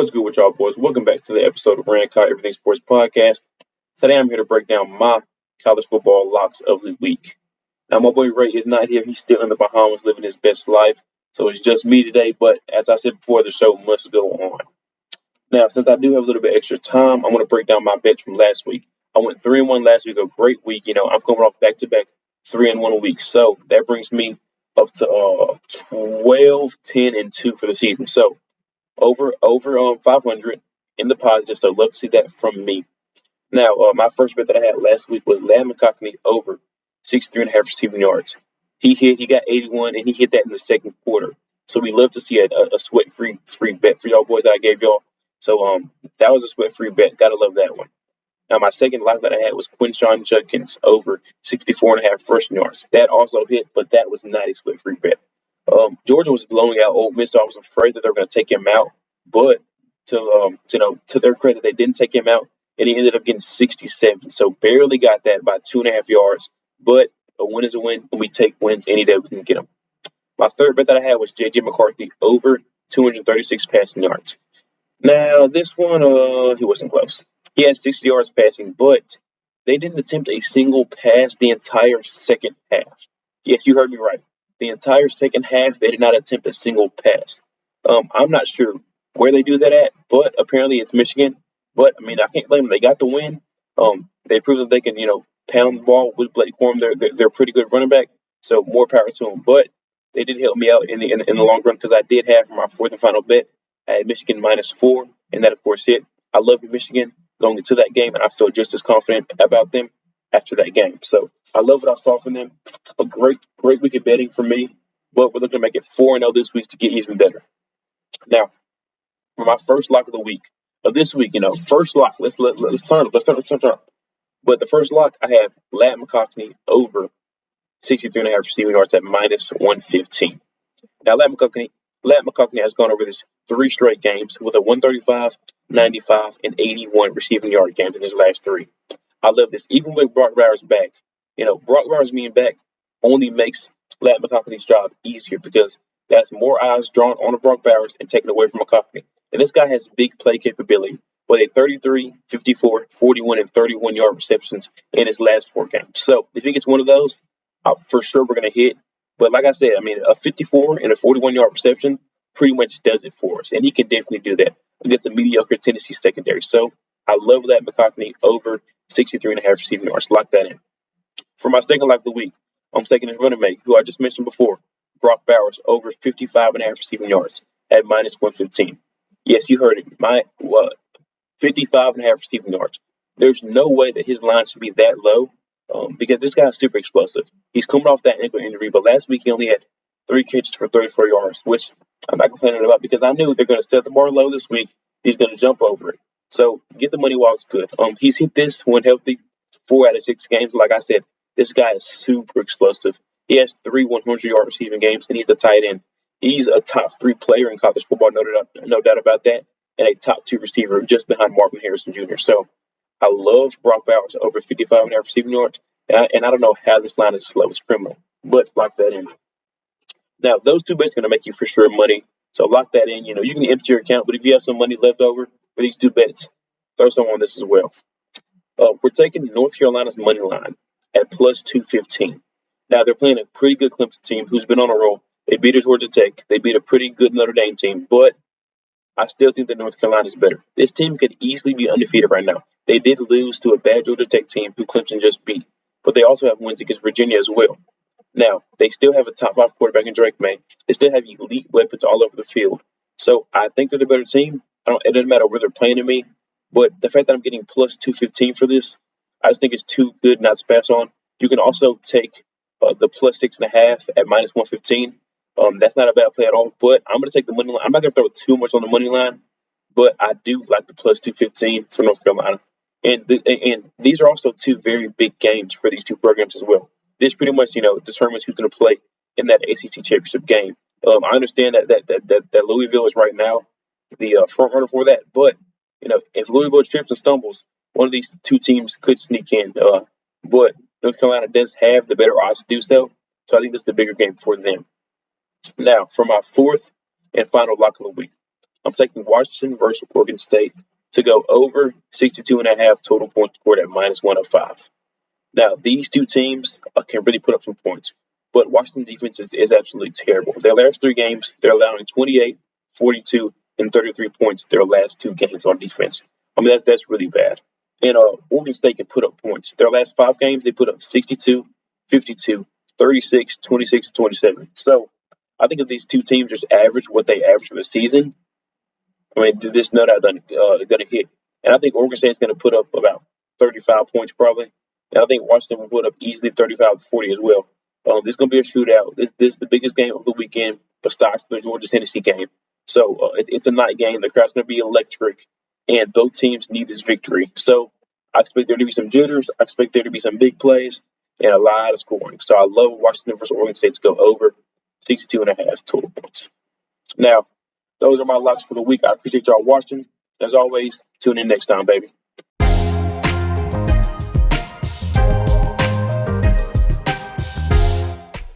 What's good with y'all, boys? Welcome back to the episode of Rankai Everything Sports Podcast. Today I'm here to break down my college football locks of the week. Now, my boy Ray is not here. He's still in the Bahamas living his best life. So it's just me today. But as I said before, the show must go on. Now, since I do have a little bit extra time, I'm going to break down my bets from last week. I went 3-1 last week, a great week. I'm coming off back-to-back 3-1 week. So that brings me up to 12, 10, and 2 for the season. So over 500 in the positive, so love to see that from me. Now, my first bet that I had last week was Lamb McCockney over 63.5 receiving yards. He got 81, and he hit that in the second quarter. So we love to see a sweat-free bet for y'all boys that I gave y'all. So that was a sweat-free bet. Gotta love that one. Now, my second lock that I had was Quinshawn Judkins over 64.5 rushing yards. That also hit, but that was not a sweat-free bet. Georgia was blowing out Ole Miss, so I was afraid that they were going to take him out. But to their credit, they didn't take him out, and he ended up getting 67. So barely got that by 2.5 yards. But a win is a win, and we take wins any day we can get them. My third bet that I had was J.J. McCarthy over 236 passing yards. Now, this one, he wasn't close. He had 60 yards passing, but they didn't attempt a single pass the entire second half. Yes, you heard me right. The entire second half, they did not attempt a single pass. I'm not sure where they do that at, but apparently it's Michigan. But, I mean, I can't blame them. They got the win. They proved that they can, pound the ball with Blake Corum. They're a pretty good running back, so more power to them. But they did help me out in the long run because I did have for my fourth and final bet, I had Michigan -4, and that, of course, hit. I love Michigan going into that game, and I feel just as confident about them after that game. So I love what I saw from them. A great week of betting for me, but we're looking to make it 4-0 this week to get even better. Now, for my first lock of the week, of this week, first lock, let's turn up. But the first lock, I have Lat McCockney over 63.5 receiving yards at -115. Now, Lat McCockney has gone over this 3 straight games with a 135, 95, and 81 receiving yard games in his last 3. I love this. Even with Brock Bowers back, Brock Bowers being back only makes Lat McCockney's job easier because that's more eyes drawn on Brock Bowers and taken away from McCockney. And this guy has big play capability with a 33, 54, 41, and 31 yard receptions in his last 4 games. So if he gets one of those, for sure we're going to hit. But like I said, I mean, a 54 and a 41 yard reception pretty much does it for us. And he can definitely do that against a mediocre Tennessee secondary. So I love that McCockney over 63.5 receiving yards. Lock that in. For my second lock of the week, I'm taking his running mate, who I just mentioned before, Brock Bowers, over 55.5 receiving yards at -115. Yes, you heard it. 55.5 receiving yards. There's no way that his line should be that low because this guy's super explosive. He's coming off that ankle injury, but last week he only had 3 catches for 34 yards, which I'm not complaining about because I knew they're going to set the bar low this week. He's going to jump over it. So get the money while it's good. He's hit this when healthy 4 out of 6 games. Like I said, this guy is super explosive. He has 3 100-yard receiving games, and he's the tight end. He's a top 3 player in college football, no doubt about that, and a top 2 receiver just behind Marvin Harrison Jr. So I love Brock Bowers over 55.5 receiving yards, and I don't know how this line is as low as criminal, but lock that in. Now, those 2 bets are going to make you for sure money, so lock that in. You can empty your account, but if you have some money left over for these 2 bets, throw some on this as well. We're taking North Carolina's money line at +215. Now, they're playing a pretty good Clemson team who's been on a roll. They beat Georgia Tech. They beat a pretty good Notre Dame team, but I still think that North Carolina is better. This team could easily be undefeated right now. They did lose to a bad Georgia Tech team who Clemson just beat, but they also have wins against Virginia as well. Now, they still have a top 5 quarterback in Drake May. They still have elite weapons all over the field. So I think they're the better team. It doesn't matter where they're playing to me, but the fact that I'm getting +215 for this, I just think it's too good not to pass on. You can also take the +6.5 at -115. That's not a bad play at all, but I'm going to take the money line. I'm not going to throw too much on the money line, but I do like the +215 for North Carolina. And these are also 2 very big games for these 2 programs as well. This pretty much, determines who's going to play in that ACC championship game. I understand that Louisville is right now the front runner for that, but if Louisville trips and stumbles, one of these 2 teams could sneak in. But North Carolina does have the better odds to do so, so I think this is the bigger game for them. Now, for my fourth and final lock of the week, I'm taking Washington versus Oregon State to go over 62.5 total points scored at -105. Now, these two teams can really put up some points, but Washington defense is absolutely terrible. Their last three games, they're allowing 28, 42, and 33 points their last two games on defense. I mean, that's really bad. And Oregon State can put up points. Their last five games, they put up 62, 52, 36, 26, and 27. So I think if these two teams just average what they average for the season, I mean, this no doubt going to hit. And I think Oregon State's going to put up about 35 points probably. And I think Washington will put up easily 35 to 40 as well. This is going to be a shootout. This is the biggest game of the weekend besides the Georgia-Tennessee game. So it's a night game. The crowd's going to be electric. And both teams need this victory. So I expect there to be some jitters. I expect there to be some big plays and a lot of scoring. So I love Washington versus Oregon State to go over 62.5 total points. Now, those are my locks for the week. I appreciate y'all watching. As always, tune in next time, baby.